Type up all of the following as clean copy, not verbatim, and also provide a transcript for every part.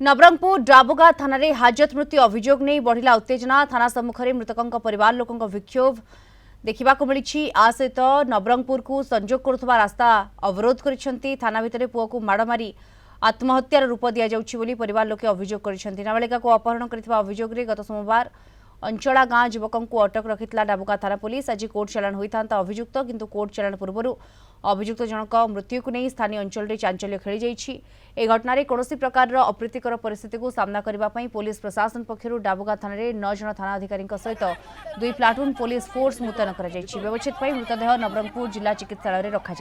नवरंगपुर डाबुगा थाना रे हाजत मृत्यु अभियोग नहीं बढ़िला उत्तेजना। थाना सम्मुखें मृतकों परिवार लोकों विक्षोभ देखा मिली। आ सहित नवरंगपुर को संजोग करुवा रास्ता अवरोध कर थाना भितर पुओ को माड़ मारी आत्महत्यार रूप दि जाउछि परिवार लोके अभियोग कर नाबालिका को अपहरण करथिबा अभियोग रे गत सोमवार अंचला गाँ युवकों को अटक रखिता डाबुगा थाना पुलिस। आज कोर्ट चालाण होता अभियुक्त किंतु कोर्ट चालाण पूर्व अभियुक्त जनक मृत्यु को नहीं स्थानीय अंचल में चांचल्य खेली जाइछि। ए घटना कौन प्रकार अप्रीतिकर परिस्थिति को सामना करने पुलिस प्रशासन पक्षर डाबुगा थाना 9 जन थाना अधिकारी सहित 2 प्लाटून पुलिस फोर्स मुतयन कर व्यवच्छेद मृतदेह नवरंगपुर जिला चिकित्सालय रखा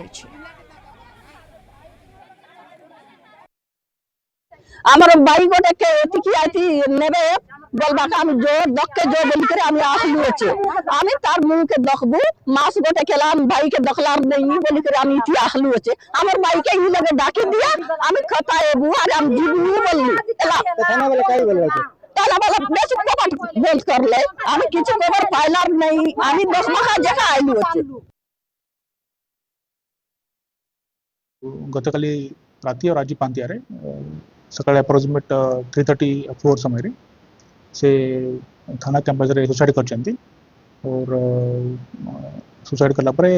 आमर बाई गोटे के एतिकी आइती नेबे बोलबा हम जो दक्के जो बोली करे हम आखलु अछि हम तार मुंह के दखबु मास गोटे केला भाई के दखलार नहीं बोली करे हम इति आखलु अछि हमर भाई के ई लगे डाके दिया हम खता एबु और हम जीवनी बोलली एला थाना वाला काई बोलबा के थाना वाला बेस कबाट बोल कर ले हम किछ खबर पाइलार नहीं हम 10 मखा जका आइलु अछि। गतकाली राति और आज पांतिया रे सकाळे अप्रोक्सीमेट 3:34 समय से थाना कैंपस रे सुसाइड करछंती और सुसाइड करला परे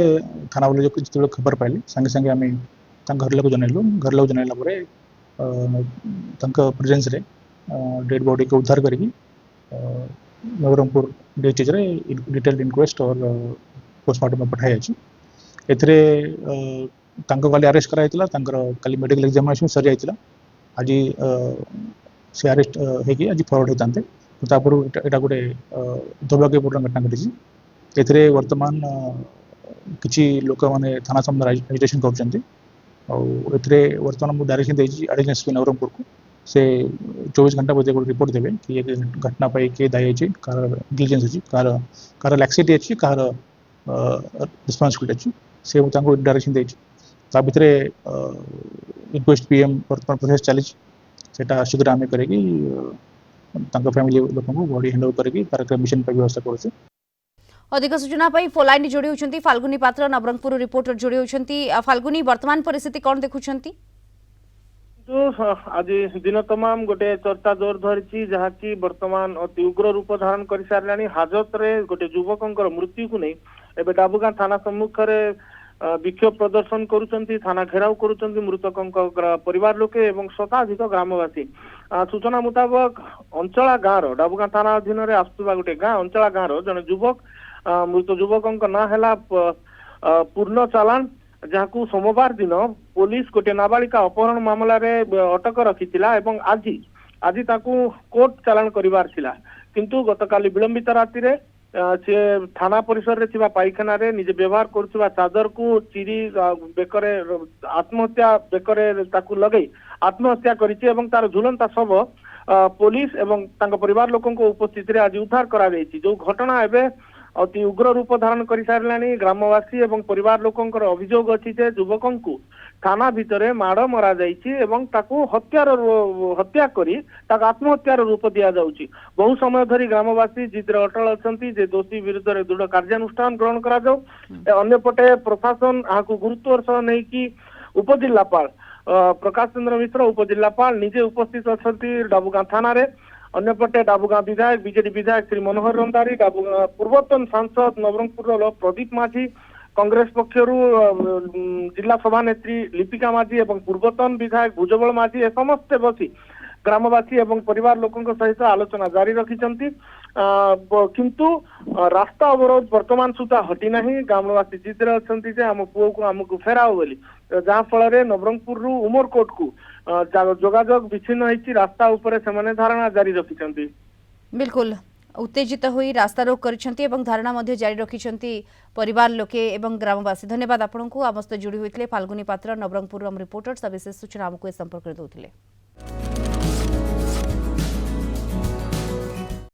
थाना वाले जो खबर पाइली संगे संगे आम घर लोग जनइलु घर लोग जनइला परे प्रेजेंस रे डेड बॉडी को उद्धार करी नवरंगपुर डिस्ट्रिक्ट रे डिटेल इनक्वेस्ट और पोस्टमार्टम में पठाई अछि। एथरे काली अरेस्ट कराइतिला काली मेडिकल एग्जामिनेशन सरी आइतिला। आज से अरेस्ट होगी आज फरवर्ड होता एटा गोटे दुर्भाग्यपूर्ण घटना घटी। एथिरे वर्तमान किछि लोक माने थाना सामने एजिटेशन करते वर्तमान मुझे डायरेक्शन देछि एडिशनल एसपी नवरंगपुर को से 24 घंटा बजे गोटे रिपोर्ट देवे कि ये घटना पाई किए दायी अच्छी कार डिलिजेंस अच्छी कार लैक्सिटी अच्छी कार रिस्पांसिबिलिटी अच्छी से डायरेक्शन देछि। ता भितर इनक्वेस्ट पीएम वर्तमान प्रोसेस चली सेटा शीघ्र आम करेगी फैमिली लोक बॉडी हैंड ओवर करेगी तार मिशन पर व्यवस्था करूँ। अधिक सूचना फोलाइन जोड़ी होती फाल्गुनी पात्र नवरंगपुर रिपोर्टर जोड़ी होती। फाल्गुनी वर्तमान परिस्थिति कौन देखुंती? आज दिन तमाम गोटे चर्चा जोर धरी जहाँकि वर्तमान अति उग्र रूप धारण कर सारे हाजत रे गोटे युवकों मृत्यु को नहीं एवं डाबुगा थाना सम्मुख विक्षोभ प्रदर्शन करुचंती थाना घेराव करुचंती मृतकों परिवार लोके एवं शताधिक ग्रामवासी। सूचना मुताबक अंचला गाँव डाबुगा थाना अधीन में आसुवा गोटे गाँ अंचला गाँव जन युवक मृत युवकों ना है पूर्ण चालान जहाँ सोमवार दिन पुलिस गोटे नाबालिका अपहरण मामला रे अटक रखिथिला एवं आज ताकू कोर्ट चालान करिवार थिला किंतु गतकाली विलंबित राति रे से थाना परिसर रे थिबा पाइखाना रे निजे व्यवहार करथुवा चादर को चिरी बेकरे आत्महत्या बेकरे ताकू लगई आत्महत्या करिछि एवं तार झुलंता सब पुलिस एवं तांका परिवार लोकन को उपस्थिति रे आज उद्धार करा जायछि। जो घटना एबे अति उग्र रूप धारण कर सारे ग्रामवासी एवं परिवार लोकंकर अभियोग अच्छी जे युवकों को थाना भितर माड़ मरा हत्या करी आत्महत्यार रूप दि जाउछि। बहु समय धरी ग्रामवासी जिद्रे अटल अछंती जे दोषी विरुद्ध रे दृढ़ कार्यानुष्ठान ग्रहण करा जाऊ। अन्यपटे प्रशासन आकु गुरुत्वर सह नै कि उपजिल्लापाल प्रकाश चंद्र मिश्र उपजिल्लापाल निजे उपस्थित अछंती डाबुगा थाना रे। अन्यपटे डाबुगा विधायक बीजेडी विधायक श्री मनोहर रंधारी डाबुगा पूर्वतन सांसद नवरंगपुर प्रदीप माझी कांग्रेस पक्षर जिला सभानेत्री लिपिका माझी एवं पूर्वतन विधायक भुजबल माझी ए समस्ते बसी ग्रामवासी एवं परिवार लोकों सहित आलोचना जारी रखिछंती किंतु रास्ता अवरोध वर्तमान सुधा हटी नहीं। ग्रामवासी जिद्रे अछंती जे हम पुओ को हमकु फेराओ बोली जहाँ फल नवरंगपुर उमरकोट को जोगाजोग विच्छिन्न होइछि रास्ता उपरे सेमाने धारणा जारी रखिछंती। बिल्कुल उत्तेजित हुई रास्ता रोक करिसेंती एवं धारणा मध्य जारी रखिसेंती परिवार लोके एवं ग्रामवासी। धन्यवाद आपनकु आमस्ते जोड़ी होइतले फाल्गुनी पात्र नवरंगपुर रिपोर्टर सविशेष सूचना हमकु संपर्क कर दउतले।